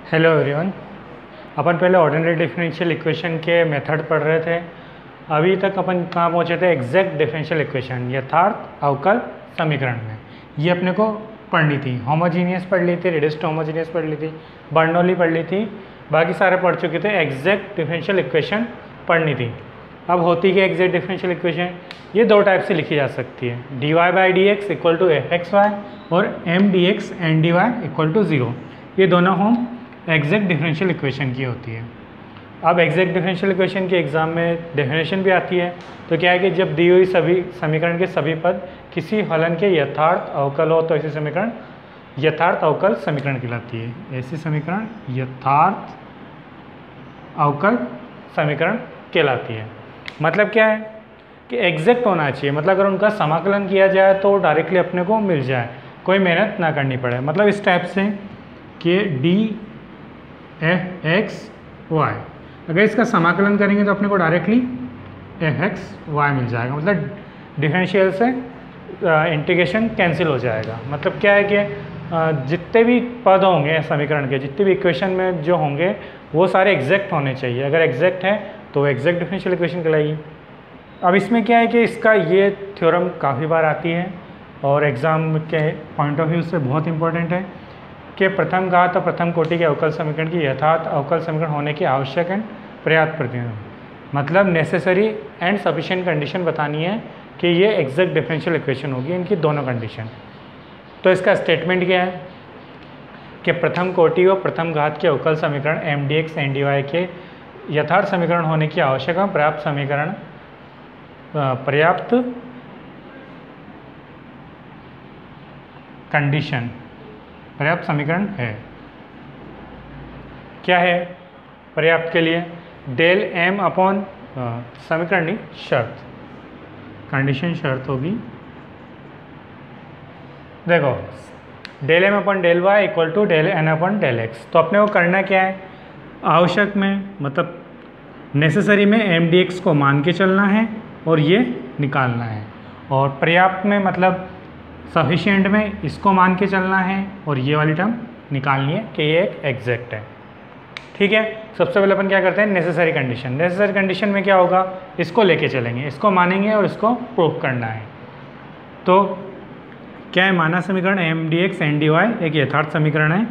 Hello everyone. अपन पहले ordinary differential equation के मेथड पढ़ रहे थे। अभी तक अपन कहाँ पहुँचे थे? एग्जैक्ट डिफरेंशियल इक्वेशन, यथार्थ अवकल समीकरण में। ये अपने को पढ़नी थी। होमोजीनियस पढ़ ली थी, रिड्यूस्ड होमोजीनियस पढ़ ली थी, बर्नौली पढ़ ली थी, बाकी सारे पढ़ चुके थे। एग्जैक्ट डिफरेंशियल इक्वेशन पढ़नी थी। अब होती है एग्जैक्ट डिफरेंशियल इक्वेशन, ये दो टाइप से लिखी जा सकती है। dy by D X equal to F X Y और M D X N D Y equal to zero. ये दोनों हम एग्जैक्ट डिफरेंशियल इक्वेशन की होती है। अब एग्जैक्ट डिफरेंशियल इक्वेशन के एग्जाम में डेफिनेशन भी आती है। तो क्या है कि जब दी हुई सभी समीकरण के सभी पद किसी फलन के यथार्थ अवकल हो तो ऐसी समीकरण यथार्थ अवकल समीकरण कहलाती है। ऐसी समीकरण यथार्थ अवकल समीकरण कहलाती है। मतलब क्या है कि एग्जैक्ट होना चाहिए। मतलब अगर उनका समाकलन किया जाए तो डायरेक्टली अपने को मिल जाए, कोई मेहनत ना करनी पड़े। मतलब इस टाइप से कि डी एफ एक्स वाई, अगर इसका समाकलन करेंगे तो अपने को डायरेक्टली एफ एक्स वाई मिल जाएगा। मतलब डिफरेंशियल से इंटीग्रेशन कैंसिल हो जाएगा। मतलब क्या है कि जितने भी पद होंगे समीकरण के, जितने भी इक्वेशन में जो होंगे वो सारे एग्जैक्ट होने चाहिए। अगर एग्जैक्ट है तो एग्जैक्ट डिफरेंशियल इक्वेशन कहलाएगी। अब इसमें क्या है कि इसका ये थ्योरम काफ़ी बार आती है और एग्ज़ाम के पॉइंट ऑफ व्यू से बहुत इंपॉर्टेंट है कि प्रथम घात और प्रथम कोटि के अवकल समीकरण की यथार्थ अवकल समीकरण होने की आवश्यक एंड पर्याप्त प्रतिबंध, मतलब नेसेसरी एंड सफिशिएंट कंडीशन बतानी है कि ये एग्जैक्ट डिफरेंशियल इक्वेशन होगी, इनकी दोनों कंडीशन। तो इसका स्टेटमेंट क्या है कि प्रथम कोटि और प्रथम घात के अवकल समीकरण M D X N D Y के यथार्थ समीकरण होने की आवश्यक और पर्याप्त समीकरण पर्याप्त कंडीशन पर्याप्त समीकरण है। क्या है पर्याप्त के लिए? डेल एम अपॉन समीकरण नहीं, शर्त, कंडीशन शर्त होगी। देखो, del M upon del Y equal to del N upon del X. तो अपने को करना क्या है? आवश्यक में मतलब नेसेसरी में एम डी एक्स को मान के चलना है और ये निकालना है, और पर्याप्त में मतलब सफिशिएंट में इसको मान के चलना है और ये वाली टर्म निकालनी है कि ये एक एग्जैक्ट है। ठीक है, सबसे पहले अपन क्या करते हैं? Necessary condition. नेसेसरी कंडीशन में क्या होगा? इसको लेके चलेंगे, इसको मानेंगे और इसको प्रूव करना है। तो क्या है? माना समीकरण M D X N D Y एक यथार्थ समीकरण है।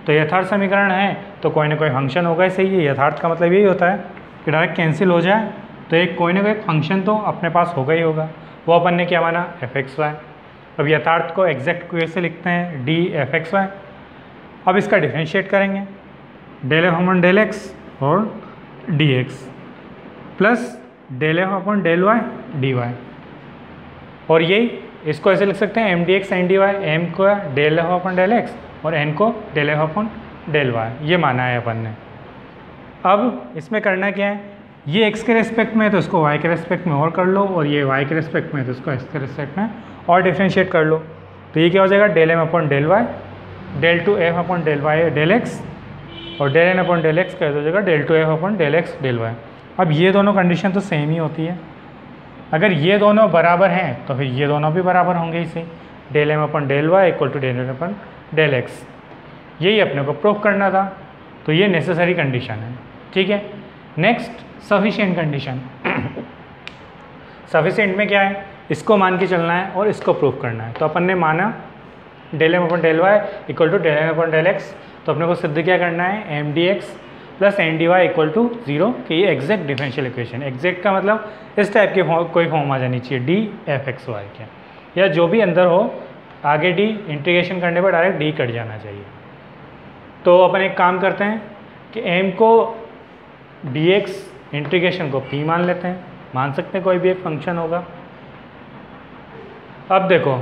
तो यथार्थ समीकरण है तो कोई ना कोई फंक्शन होगा ही सही है। यथार्थ का मतलब यही होता है कि डायरेक्ट कैंसिल हो जाए तो एक कोई ना कोई फंक्शन तो अपने पास होगा ही होगा। वो अपन ने क्या माना? F X Y. अब यथार्थ को एग्जैक्ट कैसे लिखते हैं? D F X Y. अब इसका डिफरेंशिएट करेंगे, del F upon del X और D X plus del F upon del Y D Y. और यही इसको ऐसे लिख सकते हैं M D X N D Y. M को del F upon del X और एन को del F upon del Y, ये माना है अपन ने। अब इसमें करना क्या है? ये x के रेस्पेक्ट में है तो इसको y के रेस्पेक्ट में और कर लो, और ये y के रेस्पेक्ट में है तो इसको x के रेस्पेक्ट में और डिफरेंशिएट कर लो। तो ये क्या हो जाएगा? Del M upon del Y, del two F upon del Y del X, और del N upon del X कर हो जाएगा del two F upon del X del Y. अब ये दोनों कंडीशन तो सेम ही होती है। अगर ये दोनों बराबर हैं तो फिर ये दोनों भी बराबर होंगे इसे। Del M upon del Y equal to del N upon del X, यही अपने को प्रूव करना था। तो ये नेसेसरी कंडीशन है। ठीक है, नेक्स्ट सफिशिएंट कंडीशन। सफिशिएंट में क्या है? इसको मान के चलना है और इसको प्रूव करना है। तो अपन ने माना del M upon del Y equal to del N upon del X. तो अपने को सिद्ध क्या करना है? M D X plus N D Y equal to zero कि ये एग्जैक्ट डिफरेंशियल इक्वेशन। एग्जैक्ट का मतलब इस टाइप के कोई फॉर्म आ जानी चाहिए, डी एफ एक्स वाई के, या जो भी अंदर हो आगे डी इंटीग्रेशन करने पर डायरेक्ट डी कट जाना चाहिए। तो अपन एक काम करते हैं कि एम को डी एक्स इंटीग्रेशन को p मान लेते हैं, मान सकते हैं कोई भी एक फंक्शन होगा। अब देखो,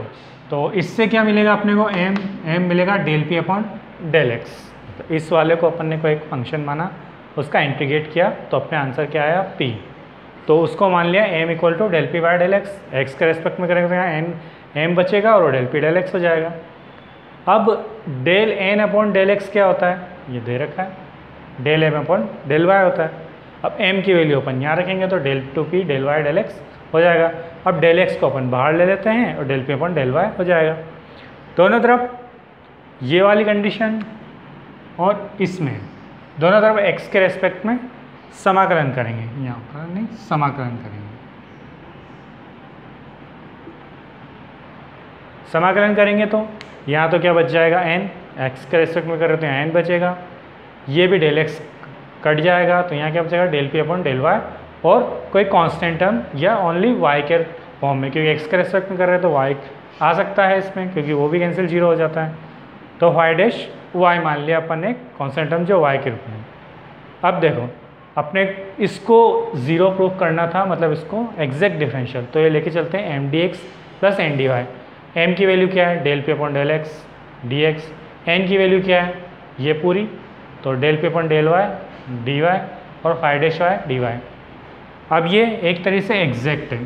तो इससे क्या मिलेगा अपने को? m मिलेगा del p upon del X. तो इस वाले को अपन ने कोई एक फंक्शन माना, उसका इंटीग्रेट किया तो अपने आंसर क्या आया? p। तो उसको मान लिया m equal to del p by del X. X के रेस्पेक्ट में करेंगे m बचेगा और डेल p डेल एक्स हो जाएगा। अब del n upon del X क्या होता है? ये दे रखा है, del m upon del y होता है। अब m की वैल्यू अपन यहाँ रखेंगे तो del two P del Y del X हो जाएगा। अब डेल एक्स को अपन बाहर ले लेते हैं और डेल पी अपन डेल वाई हो जाएगा। दोनों तरफ ये वाली कंडीशन और इसमें दोनों तरफ x के रेस्पेक्ट में समाकलन करेंगे, यहाँ पर नहीं समाकलन करेंगे। समाकलन करेंगे तो यहाँ तो क्या बच जाएगा n, x के रेस्पेक्ट में कर रहे तो यहाँ n बचेगा, ये भी डेल x कट जाएगा तो यहाँ क्या बचेगा del P upon del Y, और कोई कांस्टेंट टर्म या ओनली y के फॉर्म में, क्योंकि x के रेस्पेक्ट में कर रहे हैं तो y आ सकता है इसमें, क्योंकि वो भी कैंसिल 0 हो जाता है। तो y डैश y मान लिया अपन ने कांस्टेंट टर्म जो y के रूप में। अब देखो अपने इसको 0 प्रूफ करना था, मतलब इसको एग्जैक्ट डिफरेंशियल, तो ये लेके चलते हैं M D X plus N D Y. M की वैल्यू क्या है del P upon del X D X, N की वैल्यू क्या है ये पूरी, तो del P upon del Y D Y और five dash Y D Y. अब ये एक तरीके से एग्जैक्ट है।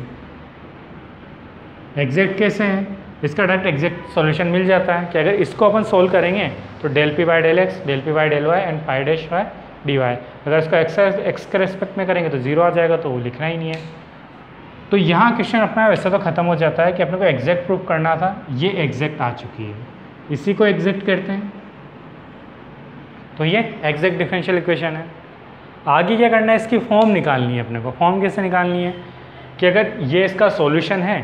एग्जैक्ट कैसे है, इसका डायरेक्ट एग्जैक्ट सॉल्यूशन मिल जाता है कि अगर इसको अपन सोल्व करेंगे तो del P by del X, del P by del Y and five dash Y D Y. अगर इसको एक्स के रेस्पेक्ट में करेंगे तो 0 आ जाएगा, तो वो लिखना ही नहीं है। तो यहाँ क्वेश्चन अपना वैसे तो ख़त्म हो जाता है कि अपने को एग्जैक्ट प्रूफ करना था, ये एग्जैक्ट आ चुकी है, इसी को एग्जैक्ट करते हैं। तो ये एग्जैक्ट डिफरेंशियल इक्वेशन है। आगे क्या करना है, इसकी फॉर्म निकालनी है अपने को। फॉर्म कैसे निकालनी है कि अगर ये इसका सॉल्यूशन है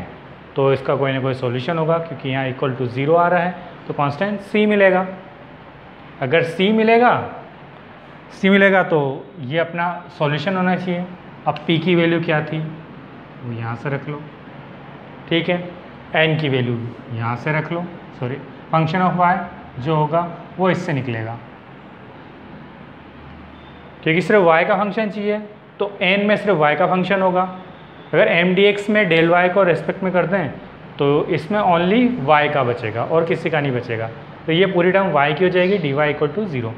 तो इसका कोई ना कोई सॉल्यूशन होगा, क्योंकि यहाँ इक्वल टू 0 आ रहा है तो कांस्टेंट c मिलेगा। अगर c मिलेगा तो ये अपना सॉल्यूशन होना चाहिए। अब p की वैल्यू क्या थी वो यहाँ से रख लो, ठीक है, n की वैल्यू यहाँ से रख लो, सॉरी फंक्शन ऑफ y जो होगा वो इससे निकलेगा, क्योंकि सिर्फ y का फंक्शन चाहिए तो n में सिर्फ y का फंक्शन होगा। अगर एम डी एक्स में डेल y को रेस्पेक्ट में करते हैं तो इसमें ओनली y का बचेगा और किसी का नहीं बचेगा, तो ये पूरी टर्म y की हो जाएगी D Y equal to 0।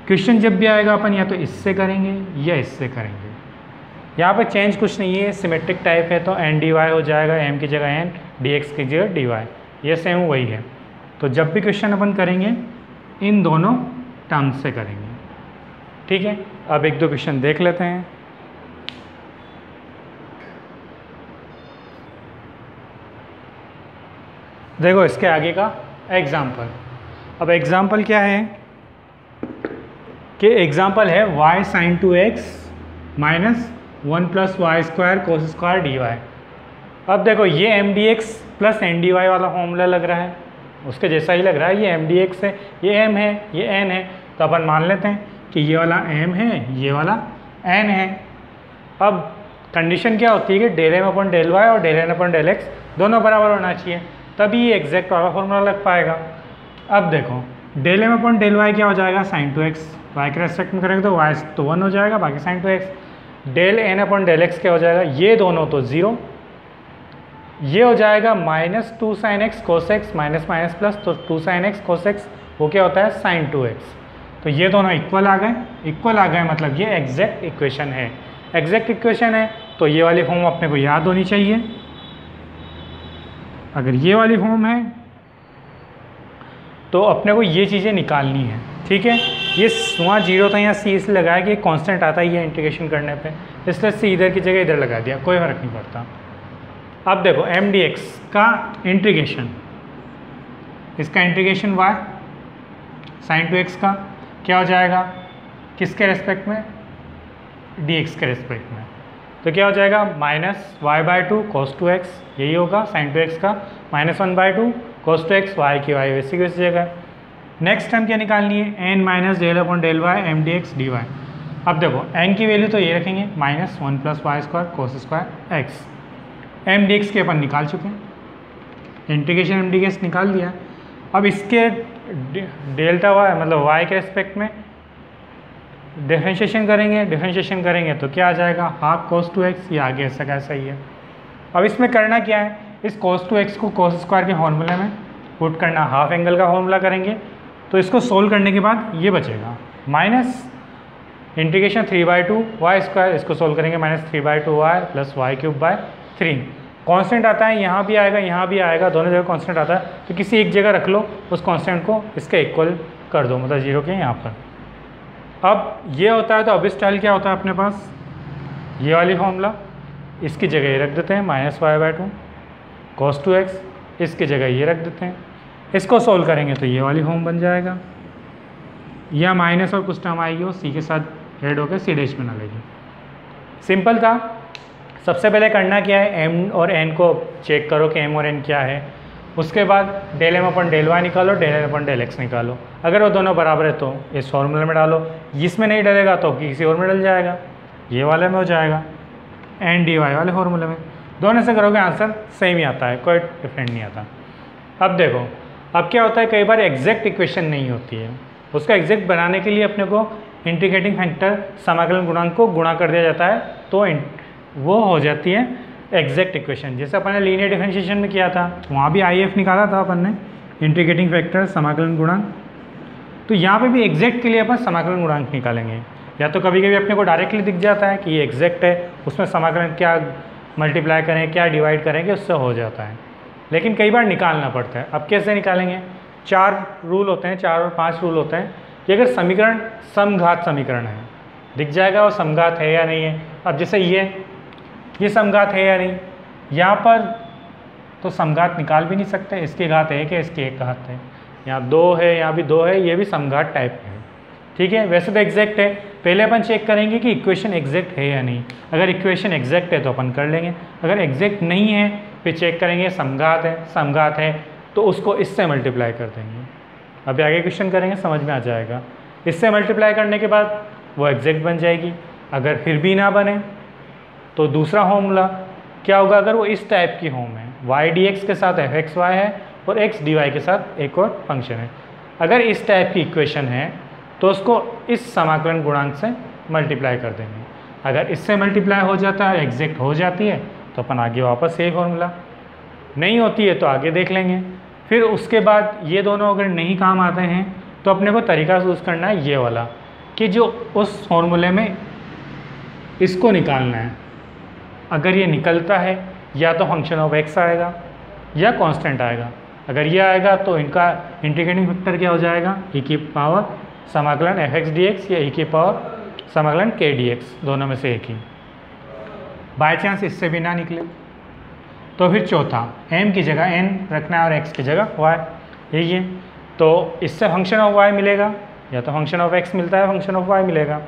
Question जब भी आएगा अपन या तो इससे करेंगे या इससे करेंगे। यहाँ पे चेंज कुछ नहीं है, सिमेट्रिक टाइप है तो एन डी वाई हो जाएगा, m की जगह n, डी एक्स की जगह डी वाई, ये सेम वही है। तो जब भी क्वेश्चन अपन करेंगे इन दोनों टर्म्स से करेंगे, ठीक है। अब एक दो क्वेश्चन देख लेते हैं। देखो इसके आगे का एग्जाम्पल। अब एग्जाम्पल क्या है कि एग्जाम्पल है y sin 2x minus 1 plus Y square cos square D Y. अब देखो ये M D X plus N D Y वाला फॉर्मूला लग रहा है, उसके जैसा ही लग रहा है। ये एम डी एक्स है, ये m है, ये n है, तो अपन मान लेते हैं कि ये वाला m है, ये वाला n है। अब कंडीशन क्या होती है कि del M upon del Y और del N upon del X दोनों बराबर होना चाहिए, तभी ये एग्जैक्ट वाला फॉर्मूला लग पाएगा। अब देखो del M upon del Y क्या हो जाएगा sin 2x, y के रेस्पेक्ट में करेंगे तो y तो 1 हो जाएगा, बाकी sin 2x। Del N upon del X क्या हो जाएगा, ये दोनों तो 0, ये हो जाएगा minus 2 sin x cos x minus minus plus, तो 2 sin x cos x वो क्या होता है sin 2x। तो ये दोनों इक्वल आ गए, मतलब ये एग्जैक्ट इक्वेशन है। एग्जैक्ट इक्वेशन है तो ये वाली फॉर्म अपने को याद होनी चाहिए। अगर ये वाली फॉर्म है तो अपने को ये चीज़ें निकालनी है, ठीक है। ये वहाँ 0 था, यहाँ c इसलिए लगाया कि कांस्टेंट आता ही है इंटीग्रेशन करने पे, इसलिए c इधर की जगह इधर लगा दिया, कोई फ़र्क नहीं पड़ता। अब देखो एम डी एक्स का इंटीग्रेशन, इसका इंटीग्रेशन y sin 2x का क्या हो जाएगा, किसके रेस्पेक्ट में, dx के रेस्पेक्ट में, तो क्या हो जाएगा minus Y by 2 cos 2x, यही होगा sin 2x का, minus 1 by 2 cos 2x, y की y वैसी की वैसी जगह। नेक्स्ट हम क्या निकालनी है, n minus del upon del Y M D X D Y. अब देखो n की वैल्यू तो ये रखेंगे minus 1 plus Y square cos square X. M D X के अपन निकाल चुके हैं, इंटीग्रेशन एम डी एक्स निकाल दिया। अब इसके डेल्टा वाई मतलब y के रेस्पेक्ट में डिफरेंशिएशन करेंगे तो क्या आ जाएगा, हाफ cos 2x, ये आगे ऐसा कैसा ही है। अब इसमें करना क्या है, इस cos 2x को cos स्क्वायर के फॉर्मूले में पुट करना, हाफ एंगल का फॉर्मूला करेंगे तो इसको सोल्व करने के बाद ये बचेगा माइनस इंटीग्रेशन 3/2 वाई स्क्वायर, इसको सोल्व करेंगे minus 3/2 Y plus Y cube by 3। Constant आता है, यहाँ भी आएगा, दोनों जगह कांस्टेंट आता है, तो किसी एक जगह रख लो, उस कांस्टेंट को इसके इक्वल कर दो, मतलब 0 के यहाँ पर। अब ये होता है तो अब स्टाइल क्या होता है अपने पास, ये वाली फॉर्मूला इसकी जगह ये रख देते हैं minus Y by 2 cos 2x, इसकी जगह ये रख देते हैं, इसको सोल्व करेंगे तो ये वाली फॉर्म बन जाएगा। या माइनस और कुछ टर्म आएगी वो सी के साथ ऐड होकर सी डैश बना लेगी। सिंपल था। सबसे पहले करना क्या है, एम और एन को चेक करो कि एम और एन क्या है। उसके बाद del M upon del Y निकालो, del N upon del X निकालो। अगर वो दोनों बराबर है तो इस फॉर्मूले में डालो, इसमें नहीं डलेगा तो किसी और में डल जाएगा, ये वाले में हो जाएगा, एन डी वाई वाले फॉर्मूले में। दोनों से करोगे आंसर सेम ही आता है, कोई डिफरेंट नहीं आता। अब देखो, अब क्या होता है, कई बार एग्जैक्ट इक्वेशन नहीं होती है, उसका एग्जैक्ट बनाने के लिए अपने को इंटीग्रेटिंग फैक्टर समाकलन गुणांक को गुणा कर दिया जाता है, तो वो हो जाती है एग्जैक्ट इक्वेशन। जैसे अपन ने लीनियर डिफरेंशिएशन में किया था, वहाँ भी आई एफ निकाला था अपन ने, इंटीग्रेटिंग फैक्टर समाकलन गुणांक। तो यहाँ पे भी एग्जैक्ट के लिए अपन समाकलन गुणांक निकालेंगे। या तो कभी कभी अपने को डायरेक्टली दिख जाता है कि ये एग्जैक्ट है, उसमें समाकलन क्या मल्टीप्लाई करें, क्या डिवाइड करेंगे, उससे हो जाता है। लेकिन कई बार निकालना पड़ता है। अब कैसे निकालेंगे, 4 रूल होते हैं, 4 और 5 रूल होते हैं कि अगर समीकरण समघात समीकरण है, दिख जाएगा वो समघात है या नहीं है। अब जैसे ये समघात है या नहीं, यहाँ पर तो समघात निकाल भी नहीं सकते, इसकी घात 1 है, इसकी 1 घात है, यहाँ 2 है, यहाँ भी 2 है, ये भी समघात टाइप है। ठीक है, वैसे तो एग्जैक्ट है। पहले अपन चेक करेंगे कि इक्वेशन एग्जैक्ट है या नहीं। अगर इक्वेशन एग्जैक्ट है तो अपन कर लेंगे, अगर एग्जैक्ट नहीं है फिर चेक करेंगे समघात है तो उसको इससे मल्टीप्लाई कर देंगे। अभी आगे क्वेश्चन करेंगे, समझ में आ जाएगा। इससे मल्टीप्लाई करने के बाद वो एग्जैक्ट बन जाएगी। अगर फिर भी ना बने तो दूसरा फॉर्मूला क्या होगा, अगर वो इस टाइप की होम है, वाई डी एक्स के साथ एफ एक्स वाई है और एक्स डी वाई के साथ एक और फंक्शन है, अगर इस टाइप की इक्वेशन है तो उसको इस समाकलन गुणांक से मल्टीप्लाई कर देंगे। अगर इससे मल्टीप्लाई हो जाता है, एग्जैक्ट हो जाती है, तो अपन आगे वापस यही फॉर्मूला, नहीं होती है तो आगे देख लेंगे। फिर उसके बाद ये दोनों अगर नहीं काम आते हैं तो अपने को तरीका यूज़ करना है ये वाला, कि जो उस फॉर्मूले में इसको निकालना है। अगर ये निकलता है या तो फंक्शन ऑफ एक्स आएगा या कांस्टेंट आएगा। अगर ये आएगा तो इनका इंटीग्रेटिंग फैक्टर क्या हो जाएगा, e की पावर समाकलन एफ एक्स डी एक्स या e की पावर समाकलन के डी एक्स, दोनों में से एक ही। बाय चांस इससे भी ना निकले तो फिर चौथा, m की जगह n रखना है और x की जगह y, यही है। तो इससे फंक्शन ऑफ y मिलेगा, या तो फंक्शन ऑफ x मिलता है, फंक्शन ऑफ y मिलेगा,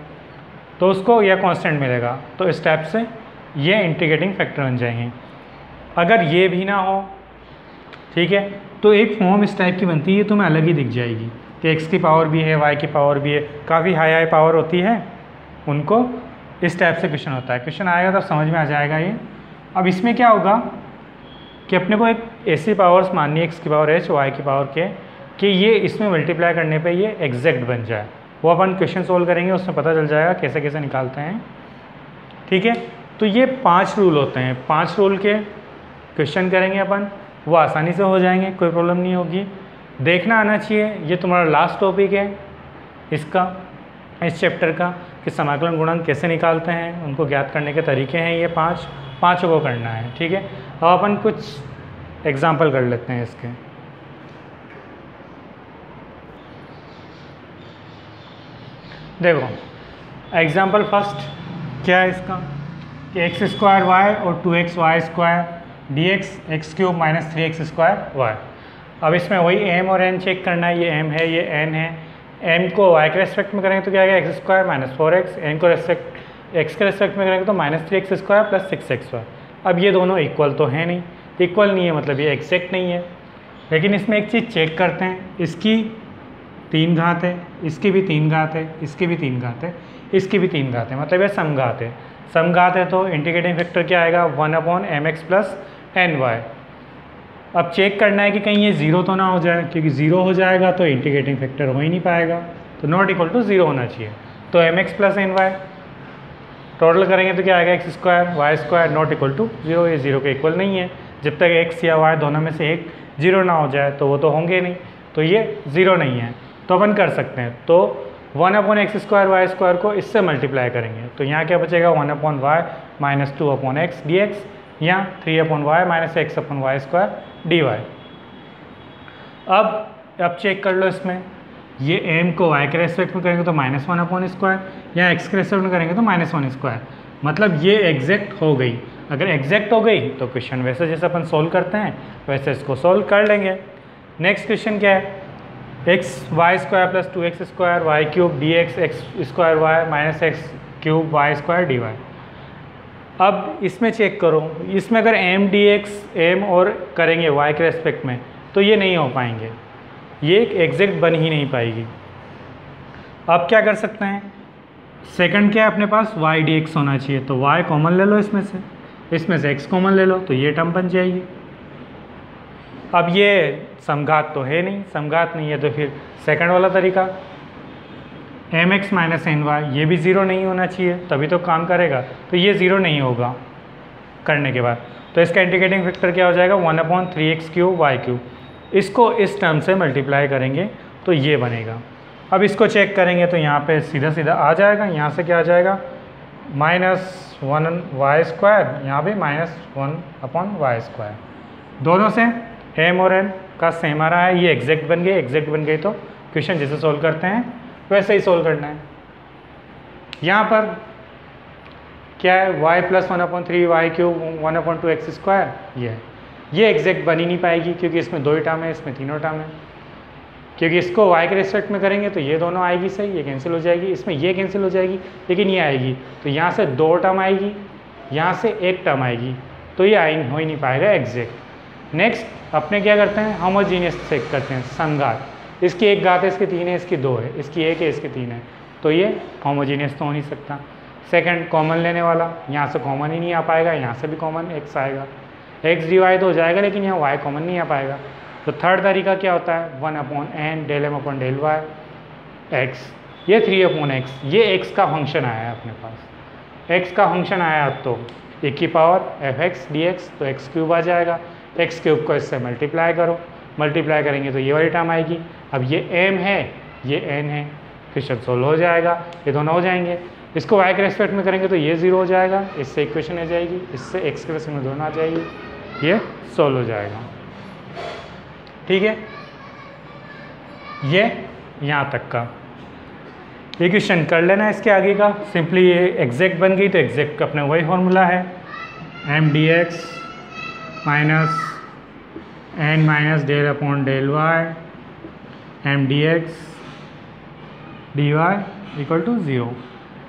तो उसको या कांस्टेंट मिलेगा। तो इस टाइप से ये इंटीग्रेटिंग फैक्टर बन जाएंगे। अगर ये भी ना हो, ठीक है, तो एक फॉर्म इस टाइप की बनती है, तुम्हें अलग ही दिख जाएगी कि x की पावर भी है, y की पावर भी है, काफ़ी हाई पावर होती है, उनको इस टाइप से क्वेश्चन होता है। क्वेश्चन आएगा तब समझ में आ जाएगा ये। अब इसमें क्या होगा कि अपने को एक ऐसी पावर्स माननी है, x की पावर h, y की पावर k, कि ये इसमें मल्टीप्लाई करने पे ये एग्जैक्ट बन जाए। वो अपन क्वेश्चन सोल्व करेंगे, उसमें पता चल जाएगा कैसे कैसे निकालते हैं। ठीक है, तो ये 5 रूल होते हैं, 5 रूल के क्वेश्चन करेंगे अपन, वो आसानी से हो जाएंगे, कोई प्रॉब्लम नहीं होगी। देखना आना चाहिए। ये तुम्हारा लास्ट टॉपिक है इसका, इस चैप्टर का, कि समाकलन गुणांक कैसे निकालते हैं, उनको ज्ञात करने के तरीके हैं। ये पाँचों को करना है। ठीक है, अब अपन कुछ एग्जाम्पल कर लेते हैं इसके। देखो एग्जाम्पल फर्स्ट क्या है इसका, कि एक्स स्क्वायर वाई और 2x Y square D X X cube minus 3x square Y. अब इसमें वही m और n चेक करना है, ये m है ये n है। m को y के रेस्पेक्ट में करेंगे तो क्या आएगा, X square minus 4x, n को x के रेस्पेक्ट में करेंगे तो minus 3x square plus 6xy। अब ये दोनों इक्वल तो है नहीं, इक्वल नहीं है मतलब ये एग्जैक्ट नहीं है। लेकिन इसमें एक चीज़ चेक करते हैं, इसकी 3 घात है, इसकी भी 3 घात है, इसकी भी 3 घात है, इसकी भी 3 घात है, मतलब ये समघात है। समघात है तो इंटीग्रेटिंग फैक्टर क्या आएगा, 1/mx प्लस ny। अब चेक करना है कि कहीं ये 0 तो ना हो जाए, क्योंकि 0 हो जाएगा तो इंटीग्रेटिंग फैक्टर हो ही नहीं पाएगा, तो नॉट इक्वल टू 0 होना चाहिए। तो mx प्लस ny टोटल करेंगे तो क्या आएगा, X square Y square not equal to 0। ये 0 के इक्वल नहीं है, जब तक x या y दोनों में से एक 0 ना हो जाए तो वो तो होंगे नहीं, तो ये 0 नहीं है। तो अपन कर सकते हैं, तो 1/x स्क्वायर वाई स्क्वायर को इससे मल्टीप्लाई करेंगे तो यहाँ क्या बचेगा, 1/y माइनस 2/x dx, या 3/y minus x/y square dy। अब चेक कर लो इसमें, ये m को y के रेस्पेक्ट में करेंगे तो -1/स्क्वायर, या x के रेस्पेक्ट में करेंगे तो -1 स्क्वायर, मतलब ये एग्जैक्ट हो गई। अगर एग्जैक्ट हो गई तो क्वेश्चन वैसे जैसे अपन सोल्व करते हैं वैसे इसको सोल्व कर लेंगे। नेक्स्ट क्वेश्चन क्या है, X Y square plus 2x square Y cube D X X square Y minus X cube Y square D Y. अब इसमें चेक करो, इसमें अगर एम डी एक्स एम और करेंगे वाई के रेस्पेक्ट में तो ये नहीं हो पाएंगे, ये एक एग्जैक्ट बन ही नहीं पाएगी। अब क्या कर सकते हैं, सेकंड क्या है अपने पास वाई डी एक्स होना चाहिए, तो वाई कॉमन ले लो इसमें से एक्स कॉमन ले लो तो ये टर्म बन जाएगी। अब ये समघात तो है नहीं, समघात नहीं है तो फिर सेकंड वाला तरीका M X minus N Y, ये भी ज़ीरो नहीं होना चाहिए तभी तो काम करेगा, तो ये ज़ीरो नहीं होगा करने के बाद, तो इसका इंटीग्रेटिंग फैक्टर क्या हो जाएगा 1/3x क्यूब वाई क्यूब। इसको इस टर्म से मल्टीप्लाई करेंगे तो ये बनेगा। अब इसको चेक करेंगे तो यहाँ पे सीधा सीधा आ जाएगा, यहाँ से क्या आ जाएगा -1 वाई स्क्वायर, यहाँ भी -1/y स्क्वायर, दोनों से एम और एन का सेम आ रहा है, ये एग्जैक्ट बन गए, एग्जैक्ट बन गई तो क्वेश्चन जैसे सोल्व करते हैं वैसे ही सोल्व करना है। यहाँ पर क्या है y plus 1/3 Y cube 1/2x square, ये एग्जैक्ट बन ही नहीं पाएगी क्योंकि इसमें दो ही टर्म है, इसमें तीनों टर्म है, क्योंकि इसको y के रिस्पेक्ट में करेंगे तो ये दोनों आएगी सही, ये कैंसिल हो जाएगी, इसमें ये कैंसिल हो जाएगी लेकिन ये आएगी, तो यहाँ से दो टर्म आएगी, यहाँ से एक टर्म आएगी, तो ये हो ही नहीं पाएगा एग्जैक्ट। नेक्स्ट अपने क्या करते हैं, होमोजीनियस चेक करते हैं, समघात, इसकी एक घात है, इसकी 3 है, इसकी 2 है, इसकी 1 है, इसकी 3 है, तो ये होमोजीनियस तो हो नहीं सकता। सेकंड कॉमन लेने वाला, यहाँ से कॉमन ही नहीं आ पाएगा, यहाँ से भी कॉमन x आएगा, x डिवाइड हो जाएगा लेकिन यहाँ y कॉमन नहीं आ पाएगा। तो थर्ड तरीका क्या होता है 1/n del m upon del y x, ये 3/x, ये x का फंक्शन आया है अपने पास, x का फंक्शन आया तो e की पावर fx dx, तो x क्यूब आ जाएगा, x क्यूब को इससे मल्टीप्लाई करो, मल्टीप्लाई करेंगे तो ये वाली टर्म आएगी। अब ये m है, ये n है, क्वेश्चन सोल्व हो जाएगा, ये दोनों हो जाएंगे। इसको y के रेस्पेक्ट में करेंगे तो ये 0 हो जाएगा, इससे इक्वेशन आ जाएगी, इससे x के रेस्पेक्ट में दोनों आ जाएगी, ये सोल्व हो जाएगा। ठीक है, ये यहाँ तक का इक्वेशन कर लेना। इसके आगे का सिंपली ये एग्जैक्ट बन गई तो एग्जैक्ट का अपना वही फॉर्मूला है M D X minus N minus del upon del Y M D X D Y equal to 0,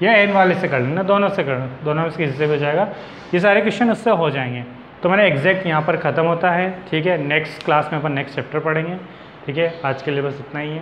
या एन वाले से कर लेना, दोनों से करना, दोनों में किसी से हो जाएगा, ये सारे क्वेश्चन उससे हो जाएंगे। तो मैंने एग्जैक्ट यहाँ पर ख़त्म होता है। ठीक है, नेक्स्ट क्लास में अपन नेक्स्ट चैप्टर पढ़ेंगे। ठीक है, आज के लिए बस इतना ही है।